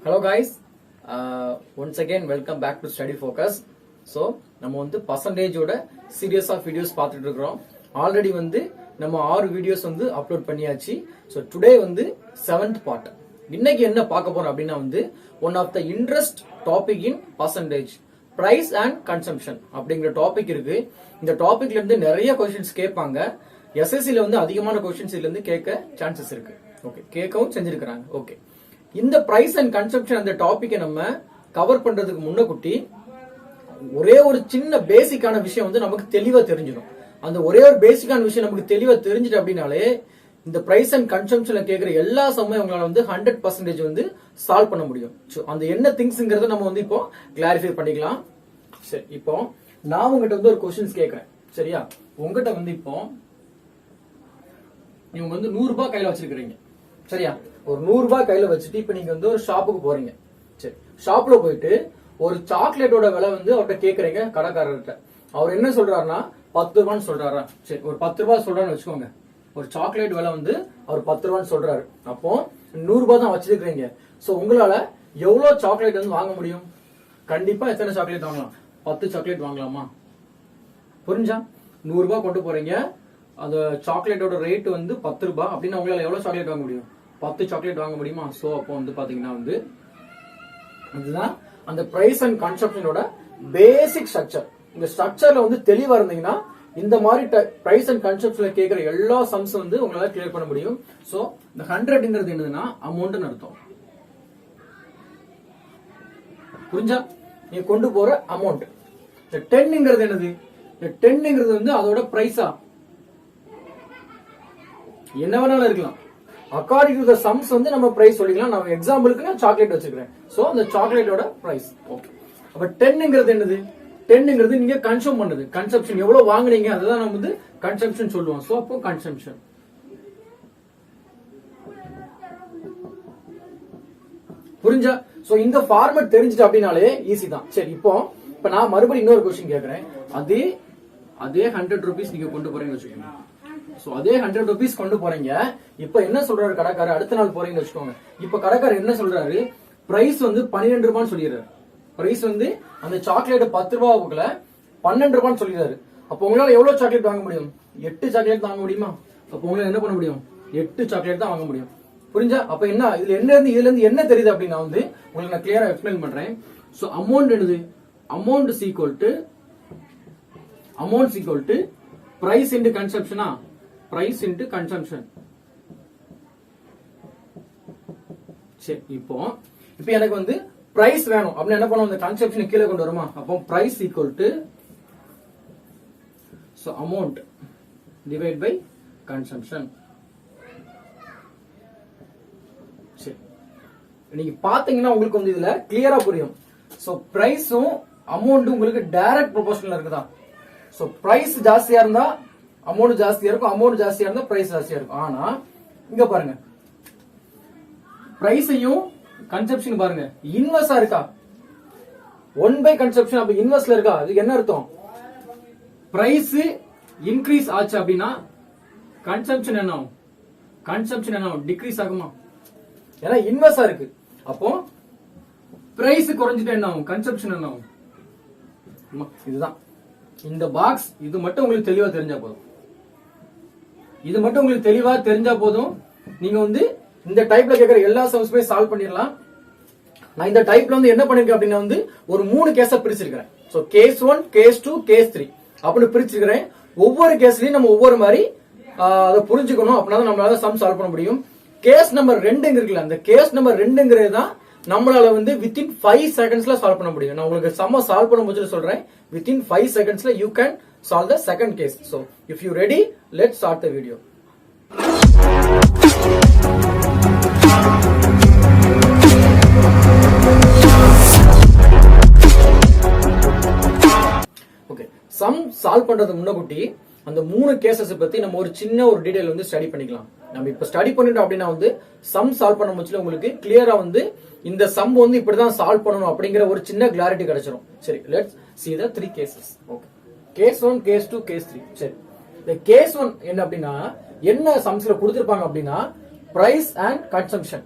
Hello guys, once again welcome back to Study Focus. So நம்ம வந்து பர்சன்டேஜோட serious of videos பார்த்துட்டு இருக்கிறோம். Already வந்து நம்ம 6 வீடியோஸ் வந்து அப்லோட் பண்ணியாச்சு. ஸோ டுடே வந்து 7th பார்ட். இன்னைக்கு என்ன பார்க்க போறோம் அப்படின்னா வந்து one of the interest topic in percentage price and consumption அப்படிங்கிற டாபிக் இருக்கு. இந்த டாபிக்ல இருந்து நிறைய கொஸ்டின்ஸ் கேட்பாங்க. எஸ்எஸ்சில வந்து அதிகமான கொஸ்டின்ஸ் இதுல இருந்து கேட்க சான்சஸ் இருக்கு. ஓகே, கேட்கவும் செஞ்சிருக்கிறாங்க. ஓகே, இந்த பிரைஸ் அண்ட் கன்சம்ஷன் அந்த டாபிக்கை நம்ம கவர் பண்றதுக்கு முன்னகுட்டி ஒரே ஒரு சின்ன பேசிக்கான விஷயம் வந்து நமக்கு தெளிவா தெரிஞ்சிடும். அந்த ஒரே ஒரு பேசிக்கான விஷயம் நமக்கு தெளிவா தெரிஞ்சிட்டு அப்படின்னாலே இந்த பிரைஸ் அண்ட் கன்சம்ஷன்ல கேட்கிற எல்லா சமயம் உங்களால வந்து 100% வந்து சால்வ் பண்ண முடியும். அந்த என்ன திங்ஸ்ங்கிறத நம்ம வந்து இப்போ கிளாரிஃபை பண்ணிக்கலாம். சரி, இப்போ நான் உங்ககிட்ட வந்து ஒரு கொஸ்டின்ஸ் கேட்கறேன். சரியா, உங்ககிட்ட வந்து இப்போ நீங்க வந்து 100 ரூபாய் கையில வச்சிருக்கீங்க. சரியா, ஒரு 100 ரூபாய் கையில வச்சுட்டு இப்ப நீங்க வந்து ஒரு ஷாப்புக்கு போறீங்க. சரி, ஷாப்ல போயிட்டு ஒரு சாக்லேட்டோட விலை வந்து அவர்கிட்ட கேக்குறீங்க கடைக்காரர்கிட்ட. அவர் என்ன சொல்றாருன்னா 10 ரூபான்னு சொல்றாரா? சரி, ஒரு 10 ரூபாய் சொல்றான்னு வச்சுக்கோங்க. ஒரு சாக்லேட் விலை வந்து அவர் 10 ரூபான்னு சொல்றாரு. அப்போ 100 ரூபாய் தான் வச்சிருக்கீங்க. சோ உங்களால எவ்வளவு சாக்லேட் வந்து வாங்க முடியும்? கண்டிப்பா எத்தனை சாக்லேட் வாங்கலாம்? 10 சாக்லேட் வாங்கலாமா? புரிஞ்சா? 100 ரூபாய் கொண்டு போறீங்க, அந்த சாக்லேட்டோட ரேட் வந்து 10 ரூபாய் அப்படின்னா உங்களால எவ்வளவு சாக்லேட் வாங்க முடியும்? 10 சாக்லேட் வாங்க முடியுமா? சோ அப்போ வந்து பாத்தீங்கன்னா வந்து இதுதான் அந்த பிரைஸ் அண்ட் கன்சப்ஷனோட பேசிக் ஸ்ட்ரக்சர். இந்த ஸ்ட்ரக்சர்ல வந்து தெளிவா இருந்தீங்கன்னா இந்த மாதிரி பிரைஸ் அண்ட் கன்சப்ஷன்ல கேட்கிற எல்லா சம்ஸ் வந்து உங்களால கிளியர் பண்ண முடியும். சோ இந்த 100ங்கிறது என்னதுன்னா அமௌண்ட்னு அர்த்தம். புரிஞ்சா? நீங்க கொண்டு போற அமௌண்ட். இந்த 10ங்கிறது என்னது? இந்த 10ங்கிறது வந்து அதோட பிரைஸா என்ன வேணாலும் இருக்கலாம். அக்கார்டிங் டு த சம்ஸ் வந்து நம்ம பிரைஸ் சொல்லிக்கலாம். நம்ம எக்ஸாம்பிளுக்கு நான் சாக்லேட் வச்சுக்கிறேன். சோ அந்த சாக்லேட்டோட பிரைஸ். ஓகே, அப்ப 10ங்கிறது என்னது? 10ங்கிறது நீங்க கன்சூம் பண்ணது, கன்சம்ஷன் எவ்வளவு வாங்குனீங்க அதுதான் நம்ம வந்து கன்சம்ஷன் சொல்லுவோம். சோ அப்போ கன்சம்ஷன். புரிஞ்சா? சோ இந்த ஃபார்மட் தெரிஞ்சிட்டு அப்படினாலே ஈஸி தான். சரி, இப்போ நான் மறுபடியும் இன்னொரு क्वेश्चन கேக்குறேன். அதே 100 ரூபீஸ் நீங்க கொண்டு போறீங்கன்னு வச்சுக்கோங்க. சோ அதே 100 ரூபீஸ் கொண்டு போறீங்க. இப்ப என்ன சொல்றாரு கடைக்காரர்? அடுத்த நாள் போறீங்கன்னு வச்சுக்கோங்க. இப்ப கடைக்காரர் என்ன சொல்றாரு? பிரைஸ் வந்து 12 ரூபான்னு சொல்லிடுறாரு. பிரைஸ் வந்து அந்த சாக்லேட் 10 ரூபாய்க்குள்ள 12 ரூபான்னு சொல்லிடுறாரு. அப்ப உங்களால எவ்வளவு சாக்லேட் வாங்க முடியும்? 8 சாக்லேட் வாங்க முடியுமா? அப்ப உங்களால என்ன பண்ண முடியும்? 8 சாக்லேட் தான் வாங்க முடியும். புரிஞ்சா? அப்ப என்ன இதுல இருந்து என்ன தெரியுது அப்படின்னா வந்து உங்களுக்கு நான் கிளியரா எக்ஸ்பிளைன் பண்றேன். சோ அமௌண்ட் என்னது? Amount is equal to price into கன்சம்ஷனா? Price into consumption. சரி, இப்போ எனக்கு வந்து பிரைஸ் வேணும் அப்படின்னு என்ன பண்ணுவோம்? இந்த கன்சம்ஷன் கீழே கொண்டு வருமா? அப்போ price equal to so amount divide by consumption. சரி, நீங்க பாத்தீங்கன்னா உங்களுக்கு வந்து இதுல கிளியரா புரியும். சோ பிரைஸும் அமௌண்ட்டும் உங்களுக்கு டைரக்ட் ப்ரொபோர்ஷனல் இருக்குதா? சோ பிரைஸ் ஜாஸ்தியா இருந்தா அமௌண்ட் ஜாஸ்தியா இருக்கும், அமௌண்ட் ஜாஸ்தியா இருந்தா பிரைஸ் ஜாஸ்தியா இருக்கும். ஆனா இங்க பாருங்க, பிரைஸையும் கன்சப்ஷன் பாருங்க இன்வெர்ஸா இருக்கா? 1 பை கன்சப்ஷன். அப்ப இன்வெர்ஸ்ல இருக்கா? அதுக்கு என்ன அர்த்தம்? பிரைஸ் இன்க்ரீஸ் ஆச்சு அப்படின்னா கன்சப்ஷன் என்ன ஆகும்? கன்சப்ஷன் என்ன ஆகும்? டிக்ரீஸ் ஆகுமா? ஏன்னா இன்வெர்ஸா இருக்கு. அப்போ பிரைஸ் குறைஞ்சிட்டு என்ன ஆகும்? கன்சப்ஷன் என்ன ஆகும்? இதுதான் இந்த பாக்ஸ். இது மட்டும் உங்களுக்கு தெளிவா தெரிஞ்சா போதும். இது மட்டும் உங்களுக்கு தெளிவா தெரிஞ்சா போதும். நீங்க வந்து இந்த டைப்ல கேக்குற எல்லா சம்ஸுமே சால்வ் பண்ணிடலாம். நான் இந்த டைப்ல வந்து என்ன பண்ணிருக்கேன் அப்படின்னா வந்து ஒரு 3 கேஸ பிரிச்சிருக்கிறேன். சோ கேஸ் 1, கேஸ் 2, கேஸ் 3 அப்படின்னு பிரிச்சிருக்கிறேன். ஒவ்வொரு கேஸ்லயும் நம்ம ஒவ்வொரு மாதிரி அதை புரிஞ்சுக்கணும். அப்படின்னா நம்மளால சம் சால்வ் பண்ண முடியும். கேஸ் நம்பர் 2 இருக்குல்ல, அந்த கேஸ் நம்பர் 2ங்கிறது தான் நம்மளால வந்து வித்தின் 5 செகண்ட்ஸ்ல சால்வ் பண்ண முடியும். நான் உங்களுக்கு சம்ம சால்வ் பண்ண முடிஞ்சு சொல்றேன். வித்தின் 5 செகண்ட்ஸ்ல you can solve the second case. So if you ready, let's start the video. Okay, sum solve பண்றது முன்னகுட்டி அந்த 3 கேசஸ் பத்தி நம்ம ஒரு சின்ன ஒரு டீடைல் வந்து ஸ்டடி பண்ணிக்கலாம். நம்ம இப்ப ஸ்டடி பண்ணிட்டோம் அப்படின்னா வந்து சம் சால்வ் பண்ண முடியல உங்களுக்கு கிளியரா வந்து இந்த சம் வந்து இப்படிதான் சால்வ் பண்ணணும் அப்படிங்கிற ஒரு சின்ன கிளாரிட்டி கிடைச்சிரும். சரி, let's see the 3 cases. Okay, case 1, case 2, case 3. சரி, இந்த கேஸ் 1 என்ன அப்படின்னா என்ன சம்ஸ்ல கொடுத்திருப்பாங்க அப்படின்னா பிரைஸ் அண்ட் கன்சம்ஷன்.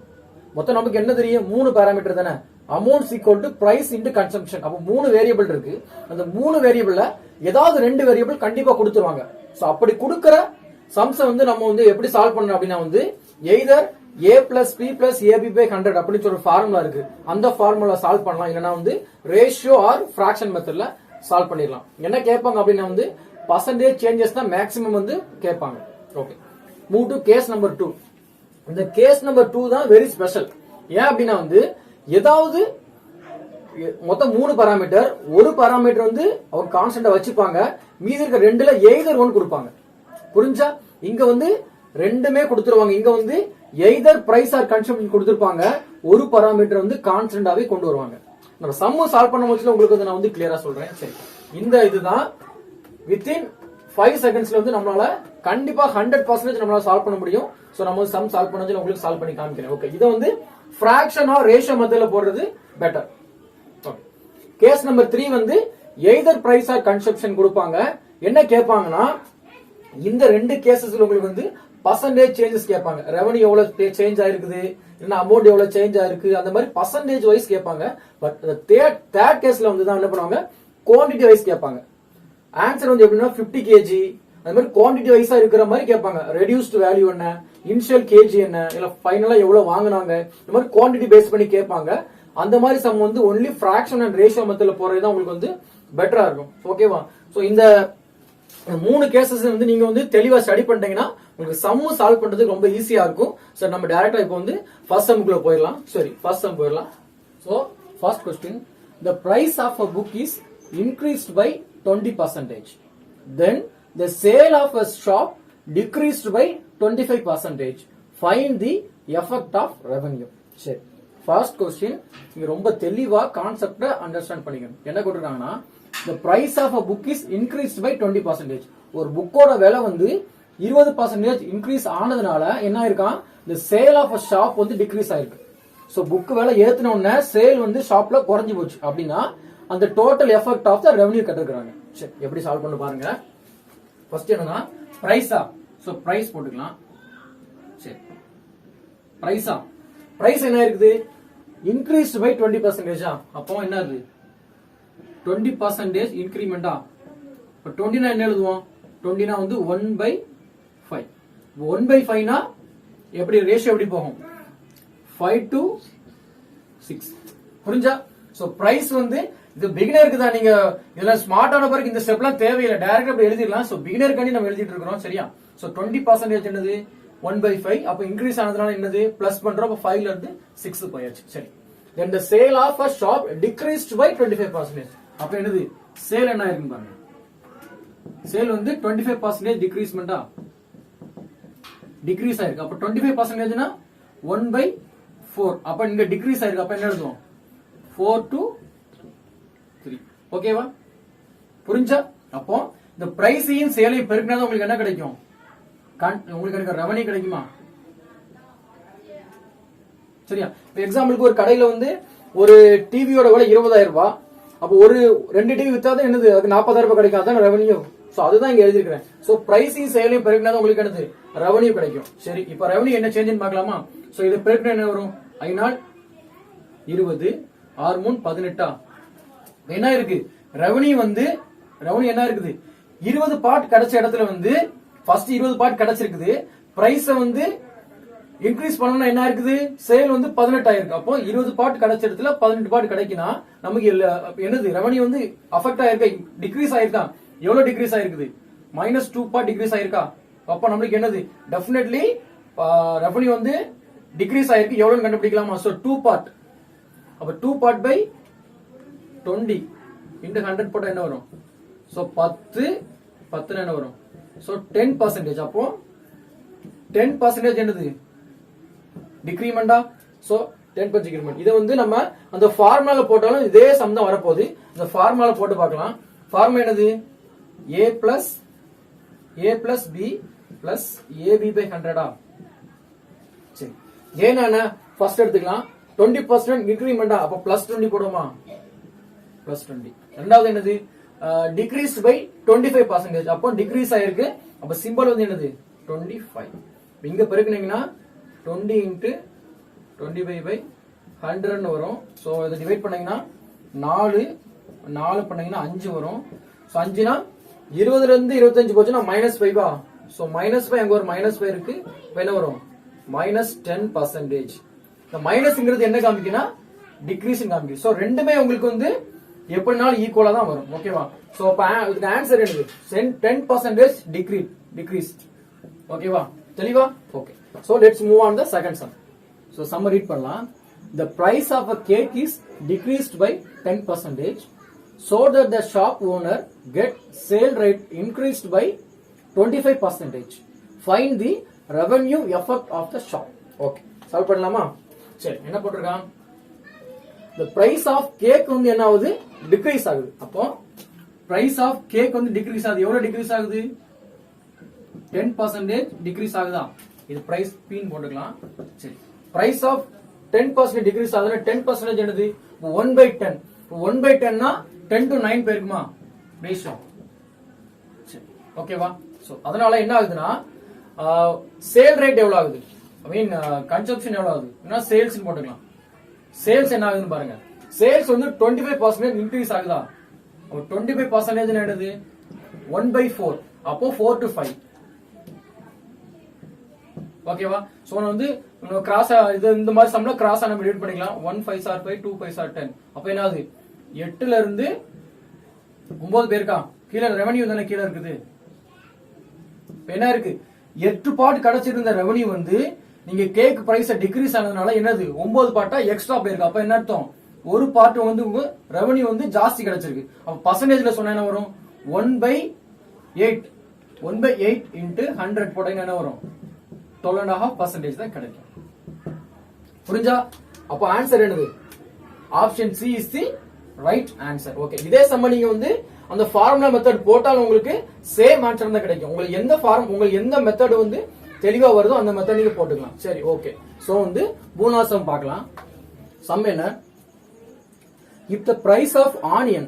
மொத்தம் நமக்கு என்ன தெரியும், 3 பாராமீட்டர் தானே. Amount equal to price into consumption. அப்போ 3 வேரியபிள் இருக்கு. அந்த 3 வேரியபிள்ல ஏதாவது 2 வேரியபிள் கண்டிப்பா கொடுத்துருவாங்க. சோ அப்படி கொடுக்கிற சம்ஸை வந்து நம்ம வந்து எப்படி சால்வ் பண்ணணும் அப்படின்னா வந்து either a plus B plus AB by 100 அப்படின்னு ஒரு ஃபார்முலா இருக்கு. அந்த ஃபார்முலா சால்வ் பண்ணலாம். இல்லைன்னா வந்து ரேஷியோ ஆர் ஃபிராக்ஷன் மெத்தட்ல சால்வ் பண்ணிடலாம். என்ன கேட்பாங்க அப்படின்னா வந்து பர்சன்டேஜ் சேஞ்சஸ் தான் மேக்ஸிமம் வந்து கேட்பாங்க. Okay, move to case number 2. இந்த கேஸ் நம்பர் 2 தான் வெரி ஸ்பெஷல். ஏன் அப்படின்னா வந்து ஏதாவது மொத்தம் 3 பாராமீட்டர், ஒரு பாராமீட்டர் வந்து அவங்க கான்ஸ்டன்டா வச்சுப்பாங்க, மீதி இருக்க 2ல எய்தர் 1 கொடுப்பாங்க. புரிஞ்சா? இங்க வந்து ரெண்டுமே கொடுத்துருவாங்க. இங்க வந்து எய்தர் பிரைஸ் ஆர் கன்சம்ஷன் கொடுத்துருப்பாங்க, ஒரு பாராமீட்டர் வந்து கான்ஸ்டன்டாவே கொண்டு வருவாங்க. நம்ம சம்ம சால்வ் பண்ண முடியல உங்களுக்கு வந்து நான் வந்து கிளியரா சொல்றேன். சரி, இந்த இதுதான் வித்தின் 5 செகண்ட்ஸ்ல வந்து நம்மளால கண்டிப்பா 100% நம்மளால சால்வ் பண்ண முடியும். சோ நம்ம சம் சால்வ் பண்ணது உங்களுக்கு சால்வ் பண்ணி காமிக்கிறேன். ஓகே, இத வந்து ஃபிராக்ஷன் ஆர் ரேஷியோ மெத்தட்ல போடுறது பெட்டர். ஓகே, கேஸ் நம்பர் 3 வந்து எய்தர் பிரைஸ் ஆர் கன்சம்ஷன் கொடுப்பாங்க. என்ன கேட்பாங்கன்னா இந்த 2 கேசஸ்ல உங்களுக்கு வந்து பர்சன்டேஜ் சேஞ்சஸ் கேட்பாங்க. ரெவன்யூ எவ்வளவு சேஞ்ச் ஆயிருக்குது, இல்ல அமௌண்ட் எவ்வளவு சேஞ்ச் ஆயிருக்கு, அந்த மாதிரி பர்சன்டேஜ் வைஸ் கேட்பாங்க. பட் தேர்ட் கேஸ்ல வந்து தான் என்ன பண்ணுவாங்க, குவாண்டிட்டி வைஸ் கேட்பாங்க. ஆன்சர் வந்து எப்படின்னா 50 kg அந்த மாதிரி குவாண்டிட்டி வைஸா இருக்கிற மாதிரி கேட்பாங்க. ரெடியூஸ்ட் வேல்யூ என்ன, இனிஷியல் கேஜி என்ன, இல்ல ஃபைனலா எவ்வளவு வாங்குனாங்க, இந்த மாதிரி குவாண்டிட்டி பேஸ் பண்ணி கேட்பாங்க. அந்த மாதிரி சம் வந்து ஒன்லி ஃபிராக்ஷன் அண்ட் ரேஷியோ மெத்தட்ல போறது தான் உங்களுக்கு வந்து பெட்டரா இருக்கும். ஓகேவா? சோ இந்த 3 கேசஸ் வந்து நீங்க வந்து தெளிவா ஸ்டடி பண்ணிட்டீங்கன்னா உங்களுக்கு சம் சால்வ் பண்றதுக்கு ரொம்ப ஈஸியா இருக்கும். சோ நம்ம டைரக்டா இப்போ வந்து ஃபர்ஸ்ட் சம்க்குள்ள போயிடலாம். சரி, ஃபர்ஸ்ட் சம் போயிடலாம். So first question, the price of a book is increased by 20%, then the sale of a shop decreased by 25%, find the effect of revenue. சரி, ஃபர்ஸ்ட் क्वेश्चन நீங்க ரொம்ப தெளிவா கான்செப்ட அண்டர்ஸ்டாண்ட் பண்ணிக்கணும். என்ன கொடுத்திருக்காங்கன்னா the price of a book is increased by 20%. ஒரு புக்கோட விலை வந்து 20% இன்க்ரீஸ் ஆனதுனால என்ன ஆயிருக்கான், the sale of a shop வந்து டிக்ரீஸ் ஆயிருக்கு. சோ புக் விலை ஏத்துன உடனே சேல் வந்து ஷாப்ல குறைஞ்சு போச்சு அப்படின்னா அந்த total effect of the revenue கட்டிருக்காங்க. சரி, எப்படி சால்வ் பண்ண பாருங்க. ஃபர்ஸ்ட் என்னன்னா பிரைஸா, சோ பிரைஸ் போட்டுக்கலாம். சரி, பிரைஸா, பிரைஸ் என்ன இருக்குது, இன்க்ரீஸ்ட் பை 20%. அப்போ என்ன இருக்கு, 20% இன்கிரிமெண்டா. இப்ப 20 என்ன எழுதுவோம், 20 வந்து 1/5. 1/5 னா எப்படி ரேஷியோ எப்படி போகும், 5 to 6. புரிஞ்சா? சோ பிரைஸ் வந்து இது பிகினருக்கு தான். நீங்க இதெல்லாம் ஸ்மார்ட்டான பிறகு இந்த ஸ்டெப்லாம் தேவையில்லை, டைரக்டா அப்படி எழுதிடலாம். சோ பிகினருக்காண்டி நம்ம எழுதிட்டு இருக்கிறோம். சரியா? சோ 20% என்னது 1/5. அப்ப இன்க்ரீஸ் ஆனதுனால என்னது பிளஸ் பண்றோம். அப்ப 5ல இருந்து 6 போயாச்சு. சரி, then the sale of a shop decreased by 25%. அப்ப என்னது சேல் என்ன ஆயிருக்குன்னு பாருங்க. சேல் வந்து 25% டிக்ரீஸ்மெண்டா, டிக்ரீஸ் ஆயிருக்கு. அப்ப 25% னா 1/4. அப்ப இங்க டிக்ரீஸ் ஆயிருக்கு. அப்ப என்ன எழுதுவோம், 4 to 3. ஓகேவா? புரிஞ்சா? அப்போ இந்த பிரைஸையும் சேலையும் பெருக்கினா உங்களுக்கு என்ன கிடைக்கும், உங்களுக்கு எனக்கு ரெவன்யூ கிடைக்குமா? சரியா? இப்ப எக்ஸாம்பிளுக்கு ஒரு கடையில வந்து ஒரு டிவியோட விலை 20,000 ரூபாய். அப்போ ஒரு 2 டிவி வித்தாதான் என்னது, அதுக்கு 40,000 ரூபாய் கிடைக்கும். அதான் ரெவன்யூ. சோ அதுதான் இங்க எழுதிருக்கிறேன். சோ பிரைஸையும் சேலையும் பெருக்கினா உங்களுக்கு என்னது ரெவன்யூ கிடைக்கும். சரி, இப்ப ரெவன்யூ என்ன சேஞ்சுன்னு பார்க்கலாமா? சோ இது பெருக்கினா என்ன வரும், 5 நாள் 20, 6 3 18. என்ன இருக்கு, ரெவன்யூ வந்து ரெவன்யூ என்ன இருக்குது, 20 பார்ட் கிடைச்ச இடத்துல வந்து ஃபர்ஸ்ட் 20 பார்ட் கிடைச்சிருக்குது. பிரைஸ் வந்து இன்க்ரீஸ் பண்ணனும் என்ன இருக்குது, சேல் வந்து 18 ஆயிருக்கு. அப்போ 20 பார்ட் கிடைச்ச இடத்துல 18 பார்ட் கிடைக்குனா நமக்கு என்னது ரெவன்யூ வந்து அஃபெக்ட் ஆயிருக்கா, டிக்ரீஸ் ஆயிருக்கா? எவ்வளவு டிக்ரீஸ் ஆயிருக்குது, -2 பார்ட் டிக்ரீஸ் ஆயிருக்கா? அப்ப நமக்கு என்னது டெஃபினெட்லி ரெவன்யூ வந்து டிக்ரீஸ் ஆயிருக்கு. எவ்வளவு கண்டுபிடிக்கலாமா? So 2 part. அப்ப 2 பார்ட் பை 20 into 100 போட்டா என்ன வரும், சோ 10 என்ன வரும், சோ 10%. அப்போ 10% என்னது டிக்ரிமெண்டா. So 10% decrement. இதை வந்து நம்ம அந்த ஃபார்முலால போட்டாலும் இதே சம் தான் வரப்போகுது. இந்த ஃபார்முலால போட்டு பார்க்கலாம். ஃபார்முலா என்னது, a plus b plus ab by 100. சரி, ஏன்னா ஃபர்ஸ்ட் எடுத்துக்கலாம். 20% இன்கிரிமெண்டா, அப்ப +20 போடுவோமா, +20. ரெண்டாவது என்னது, டிக்ரீஸ் பை 25%. அப்போ டிக்ரீஸ் ஆயிருக்கு. அப்ப சிம்பிள் வந்து என்னது 25. இங்க பெருக்குனீங்கன்னா 20 into 25/100 வரும். சோ இதை டிவைட் பண்ணீங்கன்னா 4 பண்ணீங்கன்னா 5 வரும். சோ 5னா 20ல இருந்து 25 போச்சுன்னா -5 சோ -5 அங்க ஒரு -5 இருக்கு. என்ன வரும் -10%. இந்த மைனஸ்ங்கிறது என்ன காமிக்குன்னா டிக்ரீஸ் காமிக்கும். சோ ரெண்டுமே உங்களுக்கு வந்து எப்படினாலும் ஈக்குவலா தான் வரும். ஓகேவா? சோ அப்ப இதுக்கு ஆன்சர் என்னது 10% டிக்ரீஸ். ஓகேவா? தெளிவா? Okay. So let's move on the second sum. So sum read பண்ணலாம். The price of a cake is decreased by 10% so that the shop owner get sale rate increased by 25%. Find the revenue effect of the shop. Okay. Solve பண்ணலாமா? சரி, என்ன போட்டிருக்கான்? The price of cake வந்து என்ன ஆகுது? Degrees ஆகுது. அப்போ price of cake வந்து டிக்ரீஸ் ஆகுது. எவ்வளவு டிக்ரீஸ் ஆகுது? 10% டிக்ரீஸ் ஆகுதா? இது பிரைஸ் P ன்னு போட்டுக்கலாம். சரி, price of 10% டிக்ரீஸ் ஆகுதுன்னா 10% என்னது? 1/10. 1/10 னா 10 to 9 பேருக்குமா ரேஷியோ. சரி, ஓகேவா? சோ அதனால என்ன ஆகுதுன்னா சேல் ரேட் எவ்வளவு ஆகுது? ஐ மீன் கன்சம்ப்ஷன் எவ்வளவு ஆகுது? என்ன சேல்ஸ் போட்டுக்கலாம். சேல்ஸ் என்ன ஆகுதுன்னு பாருங்க. சேல்ஸ் வந்து 25% இன்க்ரீஸ் ஆகுதா? 25% என்னது? 1/4. அப்போ 4 to 5. ஓகேவா? சோ வந்து கிராஸ் இது இந்த மாதிரி சம்ல கிராஸா நம்ம டிவைட் பண்ணிக்கலாம். 1 5 are 5, 2 5 are 10. அப்ப என்ன ஆகுது? 8ல இருந்து 9 பேருக்கா? கீழ ரெவென்யூ தானே கீழ இருக்குது. என்ன இருக்கு? 8 பார்ட் கிடைச்சிருந்த ரெவென்யூ வந்து நீங்க கேக் பிரைஸ் டிக்ரீஸ் ஆனதுனால என்னது 9 பார்ட்டா எக்ஸ்ட்ரா போயிருக்கு. அப்ப என்ன அர்த்தம்? ஒரு பார்ட் வந்து உங்க ரெவென்யூ வந்து ஜாஸ்தி கிடைச்சிருக்கு. அப்ப பர்சன்டேஜ்ல சொன்னா என்ன வரும்? 1/8 into 100 போட்டீங்கன்னா என்ன வரும்? 12.5% தான் கிடைக்கும். புரிஞ்சா? அப்ப ஆன்சர் என்னது? Option C is the right answer. Okay, இதே சம்ம நீங்க வந்து அந்த ஃபார்முலா மெத்தட் போட்டாலும் உங்களுக்கு சேம் ஆன்சர் தான் கிடைக்கும். உங்களுக்கு எந்த மெத்தட் வந்து தெளிவா வருதோ அந்த மெத்தட் நீங்க போட்டுக்கலாம். சரி, ஓகே. சோ வந்து மூணாவது சம் பார்க்கலாம். சம் என்ன? If the price of onion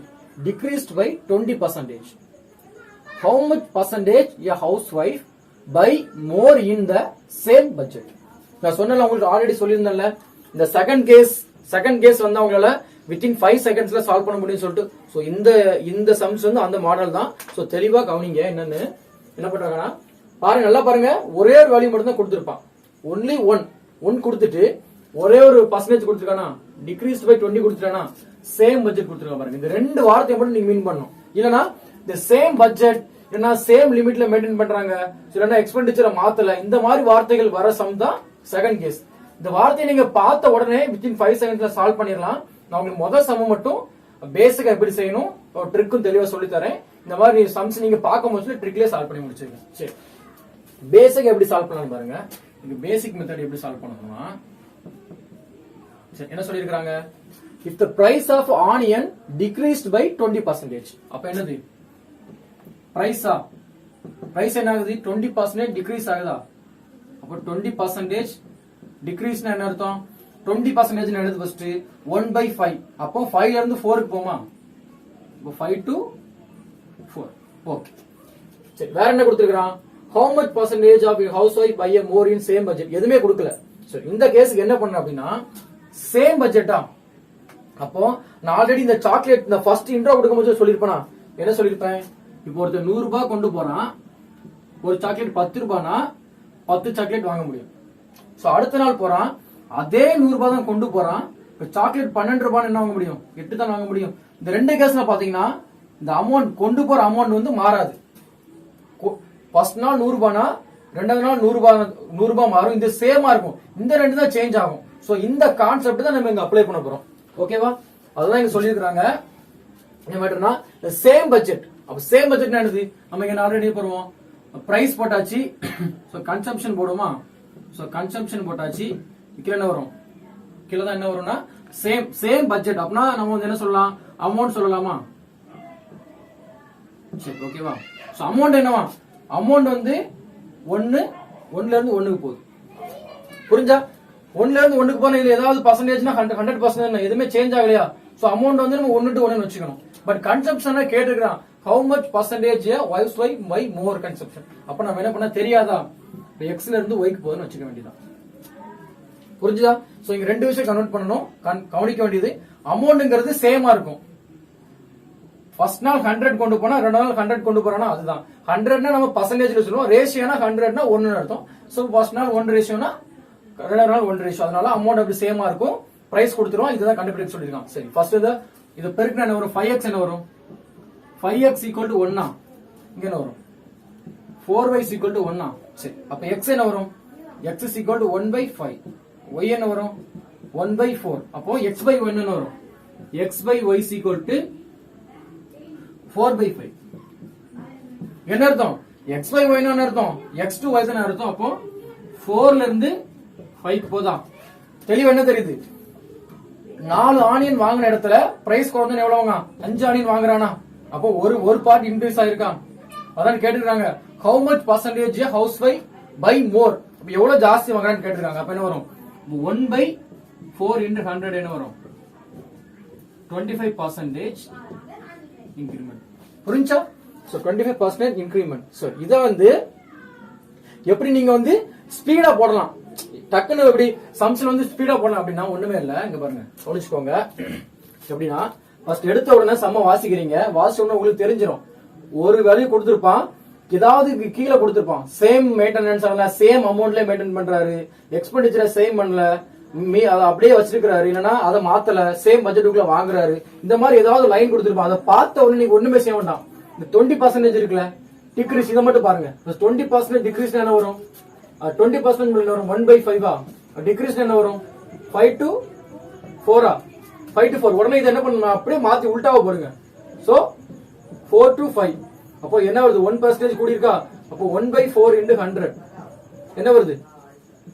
decreased by 20%, how much percentage a housewife buy more in the same budget? நான் சொன்னல உங்களுக்கு ஆல்ரெடி சொல்லியிருந்தேன்ல, இந்த செகண்ட் கேஸ் வந்து அவங்களால வித்தின் 5 செகண்ட்ஸ்ல சால்வ் பண்ண முடியும்னு சொல்லிட்டு. சோ இந்த சம்ஸ் வந்து அந்த மாடல் தான். சோ தெளிவா கவனிங்க. என்னன்னு என்ன பண்றாங்கன்னா பாருங்க, நல்லா பாருங்க. ஒரே ஒரு வேல்யூ மட்டும் தான் கொடுத்திருப்பான். ஒன்லி ஒன் கொடுத்துட்டு ஒரே ஒரு பர்சன்டேஜ் கொடுத்துருக்கானா, டிக்ரீஸ்ட் பை 20 கொடுத்துட்டானா, சேம் பட்ஜெட் கொடுத்துருக்கான் பாருங்க. இந்த ரெண்டு வார்த்தையை மட்டும் நீங்க மீன் பண்ணணும். இல்லனா இந்த சேம் பட்ஜெட் இல்லனா சேம் லிமிட்ல மெயின்டைன் பண்றாங்க, இல்லனா எக்ஸ்பெண்டிச்சரை மாத்தல, இந்த மாதிரி வார்த்தைகள் வர சம் தான் செகண்ட் கேஸ். இந்த வார்த்தையை நீங்க பார்த்த உடனே வித்தின் 5 செகண்ட்ஸ்ல சால்வ் பண்ணிடலாம். நான் உங்களுக்கு முதல் சம் மட்டும் பேசிக்கா எப்படி செய்யணும் ஒரு ட்ரிக்கும் தெளிவா சொல்லி தரேன். இந்த மாதிரி சம்ஸ் நீங்க பார்க்கும்போது ட்ரிக்லயே சால்வ் பண்ணி முடிச்சிருங்க. சரி, பேசிக் எப்படி சால்வ் பண்ணலாம் பாருங்க. இங்க பேசிக் மெத்தட் எப்படி சால்வ் பண்ணணும்னா, சரி என்ன சொல்லிருக்காங்க? If the price of onion decreased by 20%, அப்ப என்னது? பிரைஸ் என்ன ஆகுது? 20% டிக்ரீஸ் ஆகுதா? அப்ப 20% டிக்ரீஸ்னா என்ன அர்த்தம்? 20% எழுது ஃபர்ஸ்ட் 1/5. அப்போ 5ல இருந்து 4க்கு போமா? அப்ப 5 to 4. ஓகே, சரி. வேற என்ன கொடுத்திருக்கான்? How much percentage of your housewife buy a more in same budget? எதுமே கொடுக்கல. சரி, இந்த கேஸ்க்கு என்ன பண்ணணும் அப்படின்னா சேம் பட்ஜெட்டா. அப்போ நான் ஆல்ரெடி இந்த சாக்லேட் இந்த ஃபர்ஸ்ட் இன்ட்ரோ கொடுக்கும்போது சொல்லிருப்பேனா, என்ன சொல்லிருப்பேன்? இப்போ ஒருத்தர் 100 ரூபாய் கொண்டு போறான், ஒரு சாக்லேட் 10 ரூபாய்னா 10 சாக்லேட் வாங்க முடியும். சோ அடுத்த நாள் போறான், அதே 100 ரூபாய் தான் கொண்டு போறான், இப்போ சாக்லேட் 12 ரூபாய் என்ன வாங்க முடியும்? 8 தான் வாங்க முடியும். இந்த ரெண்டு கேஸ்ல பாத்தீங்கன்னா இந்த அமௌண்ட் கொண்டு போற அமௌண்ட் வந்து மாறாது. ஃபர்ஸ்ட் நாள் 100 ரூபாய்னா ரெண்டாவது நாள் 100 ரூபாய் மாறும். இந்த சேமா இருக்கும். இந்த ரெண்டு தான் சேஞ்ச் ஆகும். சோ இந்த கான்செப்ட் தான் நம்ம இங்க அப்ளை பண்ண போறோம். ஓகேவா? அதுதான் இங்க சொல்லிருக்காங்க. என்ன மேட்டர்னா சேம் பட்ஜெட். அப்ப சேம் பட்ஜெட் என்னது? நம்ம இங்க ஆல்ரெடி போடுவோம். பிரைஸ் போட்டாச்சு. சோ கன்சம்ப்ஷன் போடுமா? சோ கன்சம்ப்ஷன் போட்டாச்சு. கீழ என்ன வரும்? கீழ தான் என்ன வரும்னா சேம் பட்ஜெட். அப்பனா நம்ம வந்து என்ன சொல்லலாம்? அமௌண்ட் சொல்லலாமா? சரி, ஓகேவா? சோ அமௌண்ட் என்னவா? அமௌண்ட் வந்து 1ல இருந்து 1க்கு போகுது. புரிஞ்சா? 1ல இருந்து 1க்கு போனா இது ஏதாவது பர்சன்டேஜ்னா 100% எதுவுமே சேஞ்ச் ஆகலையா? சோ அமௌண்ட் வந்து நம்ம 1 to 1 வச்சுக்கணும். பட் கன்சம்ப்ஷனா கேட்டிருக்கான். How much percentage a wife's wife buy more consumption? அப்ப நம்ம என்ன பண்ண தெரியாதா? xல இருந்து yக்கு போகுதுன்னு வச்சுக்க வேண்டியதான். புரிஞ்சுதா? சோ இங்க ரெண்டு விஷயம் கன்வெர்ட் பண்ணணும். கவனிக்க வேண்டியது அமௌண்ட்ங்கிறது சேமா இருக்கும். ஃபர்ஸ்ட் நாள் 100 கொண்டு போனா ரெண்டு நாள் 100 கொண்டு போறானா அதுதான். 100னா நம்ம பர்சன்டேஜ்ல சொல்லுவோம், ரேஷியோனா 100னா 1 அர்த்தம். சோ ஃபர்ஸ்ட் நாள் 1 ரேஷியோனா ரெண்டாவது நாள் 1 ரேஷியோ. அதனால அமௌண்ட் அப்படி சேமா இருக்கும். பிரைஸ் கொடுத்துருவோம். இதுதான் கண்டுபிடிக்க சொல்லிருக்கான். சரி, ஃபர்ஸ்ட் இது பெருக்குனா என்ன வரும்? 5x என்ன வரும்? 5x = 1 இங்க என்ன வரும்? 4y = 1. சரி, அப்ப x என்ன வரும்? x = 1/5. y என்ன வரும்? 1/4. அப்போ x/y என்ன வரும்? x/y = 4/5. என்ன அர்த்தம்? x/y என்ன அர்த்தம்? x to y தான அர்த்தம். அப்போ 4 ல இருந்து 5 போதா? தெளிவா என்ன தெரியுது? 4 ஆனியன் வாங்குன இடத்துல பிரைஸ் குறைஞ்சா எவ்வளவுங்க? 5 ஆனியன் வாங்குறானா? அப்போ ஒரு பார்ட் இன்க்ரீஸ் ஆயிருக்கா? அதான் கேட்டிருக்காங்க. how much percentage a housewife buy more? அப்ப எவ்வளவு ஜாஸ்தி வாங்குறான்னு கேட்டிருக்காங்க. அப்ப என்ன வரும்? 1/4 × 100 என்ன வரும்? 25% increment. புரிஞ்சா? So 25% increment. சோ இத எப்படி நீங்க ஸ்பீடா போடலாம், டக்குன்னு எப்படி சம்ஸ்ல ஸ்பீடா போடலாம் அப்படின்னா ஒண்ணுமே இல்ல. இங்க பாருங்க, கவனிச்சுக்கோங்க. எப்படின்னா ஃபர்ஸ்ட் எடுத்த உடனே சம்ம வாசிக்கிறீங்க. வாசிச்ச உடனே உங்களுக்கு தெரிஞ்சிடும். ஒரு வேல்யூ கொடுத்திருப்பான், ஏதாவது கீழே கொடுத்திருப்பான். சேம் மெயின்டெனன்ஸ் ஆகல, சேம் அமௌண்ட்ல மெயின்டைன் பண்றாரு, எக்ஸ்பெண்டிச்சர் சேம் பண்ணல, அதை அப்படியே வச்சிருக்காரு, இல்லனா அதை மாத்தல, சேம் பட்ஜெட்டுக்குள்ள வாங்குறாரு. இந்த மாதிரி ஏதாவது லைன் கொடுத்திருப்பான். அதை பார்த்த உடனே நீங்க ஒண்ணுமே செய்ய வேண்டாம். இந்த 20% இருக்குல்ல, டிக்ரீஸ், இதை மட்டும் பாருங்க. 20% டிக்ரீஸ் என்ன வரும்? 20% என்ன வரும்? 1/5. டிக்ரீஸ் என்ன வரும்? 5 to 4. 5 to 4. உடனே இதை என்ன பண்ணணும்? அப்படியே மாத்தி உல்டாவா போடுங்க. So 4 to 5. அப்போ என்ன வருது? 1% கூடி இருக்கா? அப்போ 1/4 × 100 என்ன வருது?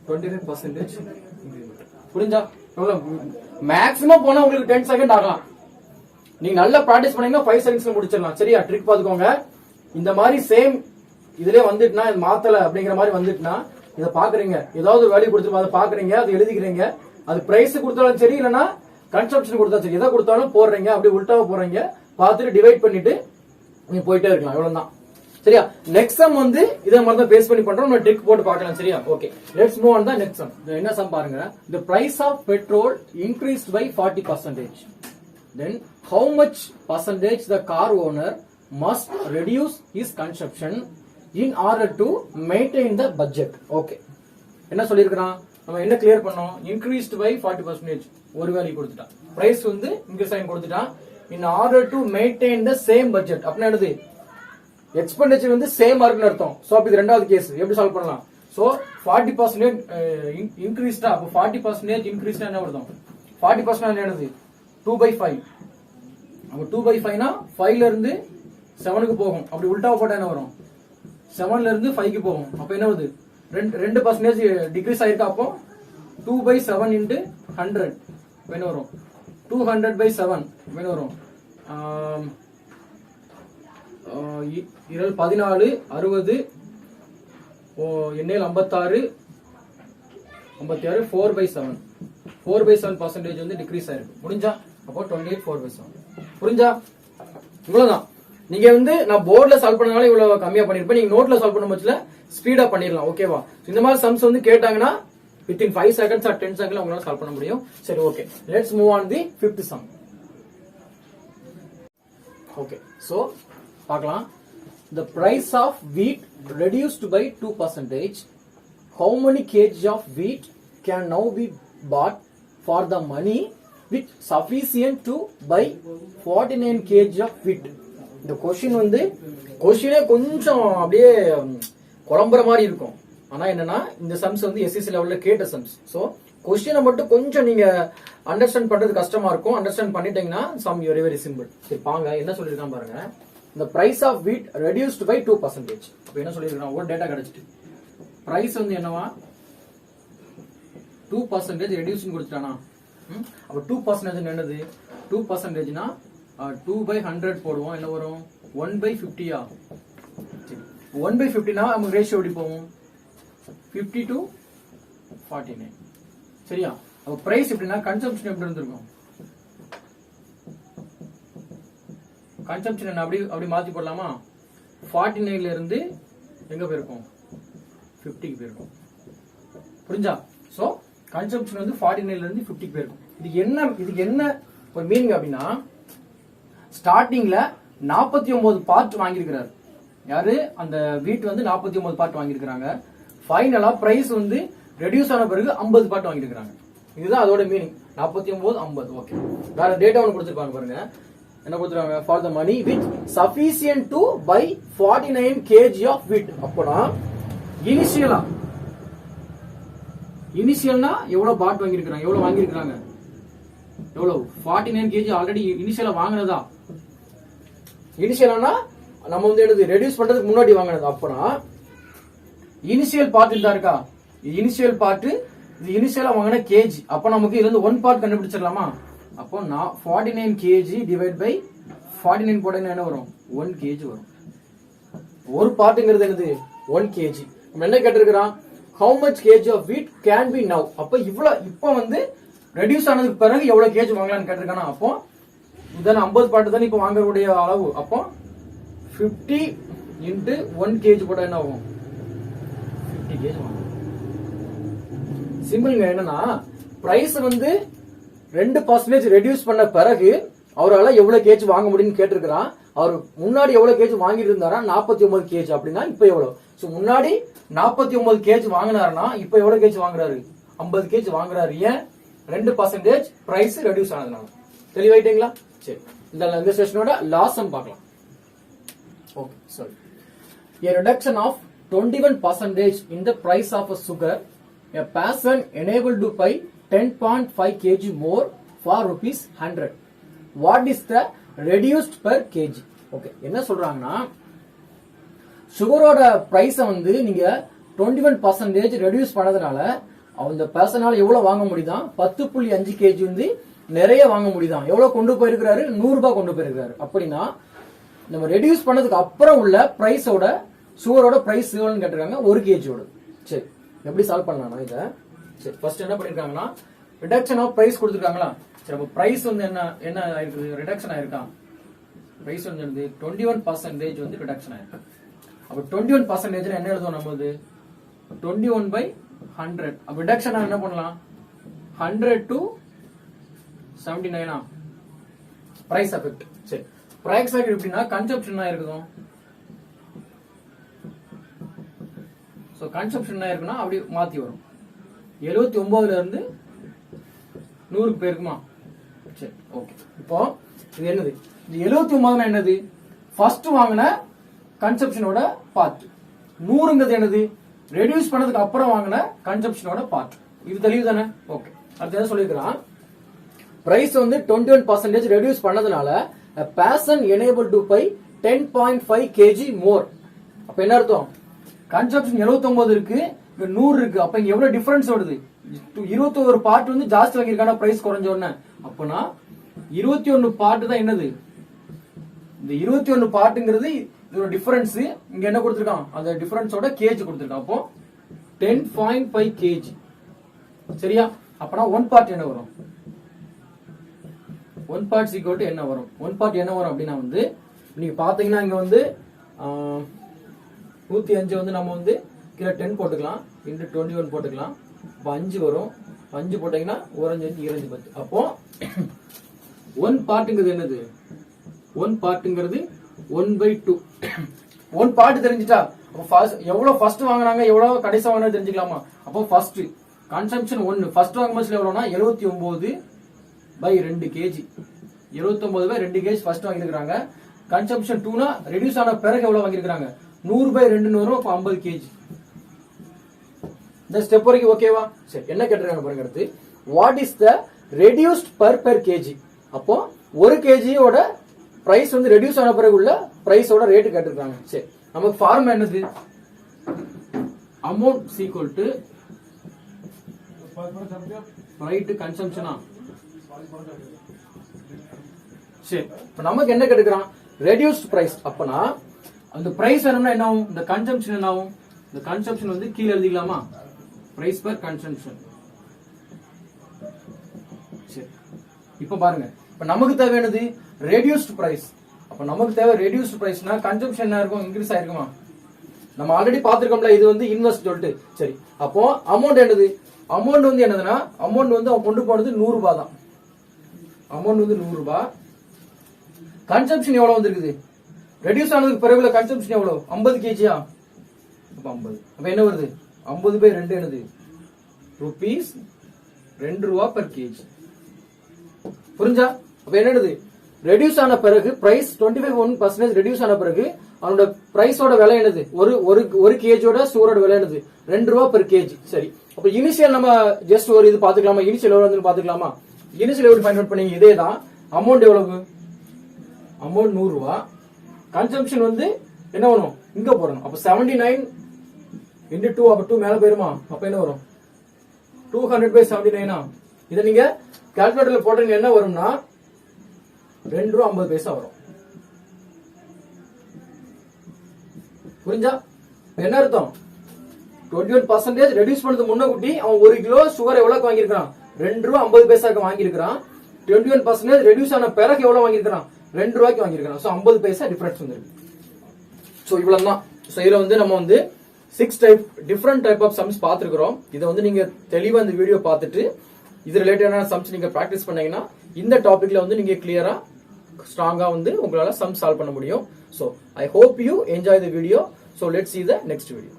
25%. புரிஞ்சா? மேக்ஸிமம் போனா உங்களுக்கு 10 செகண்ட் ஆகலாம். நீங்க நல்லா பிராக்டிஸ் பண்ணீங்கன்னா 5 செகண்ட்ஸ்ல முடிச்சிடலாம். சரியா? ட்ரிக் பாத்துக்கோங்க. இந்த மாதிரி சேம் இதுலயே வந்துட்டுனா, இது மாத்தல அப்படிங்கிற மாதிரி வந்துட்டுனா, இதை பாக்குறீங்க, ஏதாவது வேல்யூ கொடுத்துருப்போம், அதை பாக்குறீங்க, அதை எழுதிக்கிறீங்க. அது பிரைஸ் கொடுத்தாலும் சரி, இல்லைன்னா கன்சப்ஷன் கொடுத்தாலும் சரி, எதை கொடுத்தாலும் போடுறீங்க, அப்படி உல்டாவா போறீங்க. பார்த்துட்டு டிவைட் பண்ணிட்டு நீங்க போயிட்டே இருக்கலாம். இவ்வளவுதான். சரியா? நெக்ஸ்ட் சம் இதே மாதிரி தான் பேஸ் பண்ணி பண்றோம். நம்ம ட்ரிக் போட்டு பார்க்கலாம். சரியா? Okay, let's move on the next sum. என்ன சம் பாருங்க. the price of petrol increased by 40%. then how much percentage the car owner must reduce his consumption in order to maintain the budget? Okay, என்ன சொல்லிருக்கான்? நம்ம என்ன clear பண்ணோம்? increased by 40%. ஒரு value கொடுத்துட்டான். Price increase ஆகி கொடுத்துட்டான். in order to maintain the same budget. அப்படினா என்னது? எக்ஸ்பெண்டிச்சர் சேம் இருக்குன்னு அர்த்தம். சோ அப்ப இது ரெண்டாவது கேஸ். எப்படி சால்வ் பண்ணலாம்? சோ 40% இன்க்ரீஸ்டா, அப்ப 40% இன்க்ரீஸ்னா என்ன வருது? 40% என்னது? 2/5. அப்ப 2/5 னா 5 ல இருந்து 7 க்கு போகும். அப்படி உல்டாவா போட்டா என்ன வரும்? 7 ல இருந்து 5 க்கு போகும். அப்ப என்ன வருது? 2% டிக்ரீஸ் ஆயிருக்கா. அப்போ 2/7 × 100 என்ன வரும்? 200/7 என்ன வரும்? 14 60 எண்ணெயில் 56 56 4/7 4/7% டிக்ரீஸ் ஆயிருக்கு. முடிஞ்சா? அப்போ 28 4/7. புரிஞ்சா? இவ்வளவுதான். நீங்க நான் போர்ட்ல சால்வ் பண்ணனால இவ்வளவு கம்மியா பண்ணிருப்பேன். நீங்க நோட்ல சால்வ் பண்ண பட்சத்துல ஸ்பீடா பண்ணிடலாம். ஓகேவா? இந்த மாதிரி சம்ஸ் கேட்டாங்கன்னா within 5 seconds or 10 seconds உங்களால சால்வ் பண்ண முடியும். சரி, okay, let's move on the 5th sum. Okay, so பார்க்கலாம். the price of wheat reduced by 2%. how many kg of wheat can now be bought for the money which sufficient to buy 49 kg of wheat? இந்த question क्वेश्चனே கொஞ்சம் அப்படியே குழம்புற மாதிரி இருக்கும். ஆனா என்னன்னா, இந்த sums SSC லெவல்ல கேட்ட சம்ஸ். சோ क्वेश्चனை மட்டும் கொஞ்சம் நீங்க அண்டர்ஸ்டாண்ட் பண்றது கஷ்டமா இருக்கும். அண்டர்ஸ்டாண்ட் பண்ணிட்டீங்கன்னா சம் வெரி வெரி சிம்பிள். சரி, பாங்க என்ன சொல்லிருக்கான் பாருங்க. the price of wheat reduced by 2%. அப்ப என்ன சொல்லிருக்கான்? ஒரு டேட்டா கிடைச்சிட்டு பிரைஸ் என்னவா? 2% ரெடியூஸ்னு கொடுத்துட்டானா? அப்ப 2% என்னது? 2% னா 2/100 போடுவோம். என்ன வரும்? 1/50. 1/50 னா நமக்கு ரேஷியோ எப்படி போகும்? 50 to 49. சரியா? அப்ப பிரைஸ் எப்படின்னா கன்சம்ப்ஷன் எப்படி இருந்திருக்கும்? கன்சம்ப்ஷன் அப்படி மாத்தி போடலாமா? 49 ல இருந்து எங்க போயிருக்கும்? 50 க்கு போயிருக்கும். புரிஞ்சா? சோ கன்சம்ஷன் வந்து 49ல இருந்து 50 போயிருக்கும். இதுக்கு என்ன ஒரு மீனிங் அப்படின்னா, ஸ்டார்டிங்ல 49 பார்ட் வாங்கியிருக்கிறாரு யாரு, அந்த வீட் வந்து 49 பார்ட் வாங்கியிருக்கிறாங்க. ஃபைனலா பிரைஸ் வந்து ரெடியூஸ் ஆன பிறகு 50 பார்ட் வாங்கியிருக்கிறாங்க. இதுதான் அதோட மீனிங். 49 50. ஓகே, வேற டேட்டா ஒன்று கொடுத்துருப்பாங்க பாருங்க. என்ன கொடுத்துருக்காங்க? For the money which sufficient to buy 49 kg of wheat. அப்போனா இனிஷியல்னா எவ்வளவு பாட் வாங்கியிருக்கிறாங்க, எவ்வளவு வாங்கியிருக்கிறாங்க, எவ்வளவு 49 kg ஆல்ரெடி இனிஷியலா வாங்கினதா. இனிஷியல்னா நம்ம வந்து எடுத்து ரெடியூஸ் பண்றதுக்கு முன்னாடி வாங்கினது. அப்போனா இனிஷியல் பார்ட் இருந்தா இருக்கா, இனிஷியல் பார்ட் இது இனிஷியலா வாங்கின கேஜி. அப்ப நமக்கு இதுல இருந்து 1 பார்ட் கண்டுபிடிச்சிடலாமா? அப்போ 49 kg டிவைட் பை 49 போட்டீங்கன்னா என்ன வரும்? 1 kg வரும். ஒரு பார்ட்ங்கிறது என்னது? 1 kg. நம்ம என்ன கேட்டிருக்கிறோம்? how much kg of wheat can be now. அப்ப இப்போ வந்து ரெடியூஸ் ஆனதுக்கு பிறகு எவ்வளவு கேஜி வாங்கலாம்னு கேட்டிருக்கானா. அப்போ இதான 50 பார்ட் தான் இப்போ வாங்கக்கூடிய அளவு. அப்போ 50 into 1 kg போட்டா என்ன ஆகும்? 50 kg வாங்க. சிம்பிள்ங்க. என்னன்னா பிரைஸ் வந்து 2% ரெடியூஸ் பண்ண பிறகு அவரால் எவ்வளவு கேஜி வாங்க முடியும்னு கேட்டிருக்கிறான். அவர் முன்னாடி எவ்வளவு கேஜி வாங்கிட்டு இருந்தாரா? 49 கேஜி. அப்படின்னா இப்ப எவ்வளவு? சோ முன்னாடி 49 கேஜி வாங்கினாருன்னா இப்ப எவ்வளவு கேஜி வாங்குறாரு? 50 கேஜி வாங்குறாரு. ஏன்? 2% பிரைஸ் ரெடியூஸ் ஆனதுனால. தெளிவாயிட்டீங்களா? சரி, இந்த செஷனோட லாஸ் பார்க்கலாம். Okay, sorry. A reduction of 21% in the price of a sugar, a person enabled to pay 10.5 kg more for rupees 100. What is the reduced per kg? Okay, என்ன சொல்றாங்கன்னா, சுகரோட பிரைஸ வந்து நீங்க 21% ரெடியூஸ் பண்ணதுனால அந்த பர்சனால எவ்வளவு வாங்க முடியுதான்? 10.5 kg வந்து நிறைய வாங்க முடியுதான். எவ்வளவு கொண்டு போயிருக்கிறாரு? 100 ரூபாய் கொண்டு போயிருக்காரு. அப்படின்னா நம்ம ரெடியூஸ் பண்ணதுக்கு அப்புறம் உள்ள பிரைஸோட சுகரோட பிரைஸ் எவ்வளவுன்னு கேட்டிருக்காங்க? 1 kg. சரி, எப்படி சால்வ் பண்ணலாம் இத? சரி, ஃபர்ஸ்ட் என்ன பண்ணிருக்காங்கன்னா, ரிடக்ஷன் ஆஃப் பிரைஸ் கொடுத்துருக்காங்களா. சரி, அப்ப பிரைஸ் வந்து என்ன ஆயிருக்கு? ரிடக்ஷன் ஆயிருக்கா. பிரைஸ் வந்து 21% வந்து ரிடக்ஷன் ஆயிருக்கு. அப்ப 21% என்ன எழுதுவோம்? நம்ம 21/100. அப்ப ரிடக்ஷன் என்ன பண்ணலாம்? 100 to 79 பிரைஸ் எஃபெக்ட். சரி, பிரைஸ் எஃபெக்ட் எப்படின்னா கன்சப்ஷன் இருக்குதும். சோ கன்சப்ஷன் இருக்குன்னா அப்படி மாத்தி வரும். 79ல இருந்து 100க்கு போயிருக்குமா? சரி, ஓகே. இப்போ இது என்னது? இது 79 என்னது? ஃபர்ஸ்ட் வாங்கின கன்சப்ஷனோட பார்ட். 100ங்கிறது என்னது? ரெடியூஸ் பண்ணதுக்கு அப்புறம் வாங்கின கன்சப்ஷனோட பார்ட். இது தெளிவு தானே? ஓகே, அடுத்து என்ன சொல்லிருக்கான்? பிரைஸ் வந்து 21% ரெடியூஸ் பண்ணதுனால a person enabled to pay 10.5 kg more. அப்ப என்ன அர்த்தம்? கன்சப்ஷன் 79 இருக்கு, இங்க 100 இருக்கு. அப்ப இங்க எவ்வளவு டிஃபரன்ஸ் வருது? 21 பார்ட் வந்து ஜாஸ்தி வாங்கிருக்கான, பிரைஸ் குறைஞ்ச உடனே. அப்பனா 21 பார்ட் தான் என்னது? இந்த 21 பார்ட்ங்கிறது இதோட டிஃபரன்ஸ். இங்க என்ன கொடுத்திருக்கான்? அந்த டிஃபரன்ஸோட கேஜி கொடுத்திருக்கான். அப்போ 10.5 kg. சரியா? அப்பனா 1 பார்ட் என்ன வரும்? 1 பார்ட் ஈக்குவல் டு என்ன வரும்? 1 பார்ட் என்ன வரும் அப்படின்னா வந்து நீங்க பாத்தீங்கன்னா இங்க வந்து 105 வந்து நம்ம வந்து கீழே 10 போட்டுக்கலாம், இன்டு 21 போட்டுக்கலாம். அப்போ 5 வரும். 5 போட்டீங்கன்னா 1 5 2 10. அப்போ 1 பார்ட்ங்கிறது என்னது? 1 பார்ட்ங்கிறது 1/2. 1 பார்ட் தெரிஞ்சிட்டா எவ்வளவு ஃபர்ஸ்ட் வாங்கினாங்க, எவ்வளவு கடைசி வாங்கினா தெரிஞ்சுக்கலாமா? அப்போ ஃபர்ஸ்ட் கன்சம்ஷன் 1 ஃபர்ஸ்ட் வாங்கும்போது எவ்வளவுனா 79/2 kg. 79/2 kg ஃபர்ஸ்ட் வாங்கிருக்காங்க. கன்சம்ஷன் 2னா ரெடியூஸ் ஆன பிறகு எவ்வளவு வாங்கிருக்காங்க? 100/2 வரும். அப்ப 50 kg. இந்த ஸ்டெப் வரைக்கும் ஓகேவா? சரி, என்ன கேட்டிருக்காங்க பாருங்க. அடுத்து what is the reduced per kg. அப்போ 1 kg ஓட பிரைஸ் வந்து ரெடியூஸ் ஆன பிறகு உள்ள பிரைஸோட ரேட் கேட்டிருக்காங்க. சரி, நமக்கு ஃபார்முலா என்னது? அமௌண்ட் ஈக்குவல் டு ரைட் கன்சம்ஷனா. சரி, இப்ப நமக்கு என்ன கேட்டுக்கிறான்? Reduced price. அப்பனா அந்த பிரைஸ் வேணும்னா என்ன ஆகும்? இந்த கன்சம்ஷன் என்ன ஆகும்? இந்த கன்சம்ஷன் வந்து கீழே எழுதிக்கலாமா? Price per consumption. சரி, இப்ப பாருங்க. இப்ப நமக்கு தேவையானது ரெடியூஸ்ட் பிரைஸ். அப்ப நமக்கு தேவை ரெடியூஸ்ட் பிரைஸ்னா கன்சம்ஷன் என்ன இருக்கும்? இன்க்ரீஸ் ஆயிருக்குமா? நம்ம ஆல்ரெடி பாத்துருக்கோம்ல, இது வந்து இன்வெஸ்ட் சொல்லிட்டு. சரி, அப்போ அமௌண்ட் என்னது? அமௌண்ட் வந்து என்னதுன்னா அமௌண்ட் வந்து அவன் கொண்டு போனது 100 ரூபாய் தான். அமௌண்ட் வந்து 100 ரூபாய். கன்சம்ஷன் எவ்வளவு வந்திருக்குது? ரெடியூஸ் ஆனதுக்கு பிறகு கன்சம்ஷன் எவ்வளவு? 50 கேஜியா? அப்ப 50. அப்ப என்ன வருது? 50/2 என்னது? ரூபீஸ் 2 ரூபாய் per கேஜி. புரிஞ்சா? அப்ப என்னது? ரெடியூஸ் ஆன பிறகு பிரைஸ் 25% ரெடியூஸ் ஆன பிறகு அவனோட பிரைஸோட விலை என்னது? ஒரு கேஜியோட சுகரோட விலை என்னது? 2 ரூபாய் per கேஜி. சரி, அப்ப இனிஷியல் நம்ம ஜஸ்ட் ஒரு இது பாத்துக்கலாமா? இனிஷியல் எவ்வளவு வந்து பாத்துக்கலாமா? இனிஷியல் எப்படி ஃபைண்ட் அவுட் பண்ணீங்க? இதே தான். அமௌண்ட் எவ்வளவு? அமௌண்ட் 100 ரூபாய். கன்சம்ஷன் வந்து என்ன வரும்? இங்க போறணும். அப்ப 79 into 2, அப்ப 2 மேல போயிருமா? அப்ப என்ன வரும்? 200/79. இத நீங்க கால்குலேட்டர்ல போட்டீங்க என்ன வரும்னா 2 ரூபாய் 50 பைசா வரும். புரிஞ்சா? என்ன அர்த்தம்? 21% ரெடியூஸ் பண்ணது முன்னகுட்டி அவன் 1 கிலோ சுகர் எவ்வளவு வாங்கியிருக்கான்? 2 ரூபாய் 50 பைசாக்கு வாங்கியிருக்கான். 21% ரெடியூஸ் ஆன பிறகு எவ்வளவு வாங்கியிருக்கான்? 2 ரூபாய்க்கு வாங்கியிருக்கான். சோ 50 பைசா டிஃபரன்ஸ் வந்துருக்கு. சோ இவ்வளவுதான். சோ இதுல வந்து நம்ம வந்து 6 டிஃபரண்ட் டைப் ஆஃப் சம்ஸ் பாத்துக்கிறோம். இதை வந்து நீங்க தெளிவா இந்த வீடியோ பார்த்துட்டு இது ரிலேட்டடான சம்ஸ் நீங்க பிராக்டிஸ் பண்ணீங்கன்னா இந்த டாபிக்ல வந்து நீங்க கிளியரா ஸ்ட்ராங்கா வந்து உங்களால சம் சால்வ் பண்ண முடியும். So I hope you enjoy the video. So let's see the next video.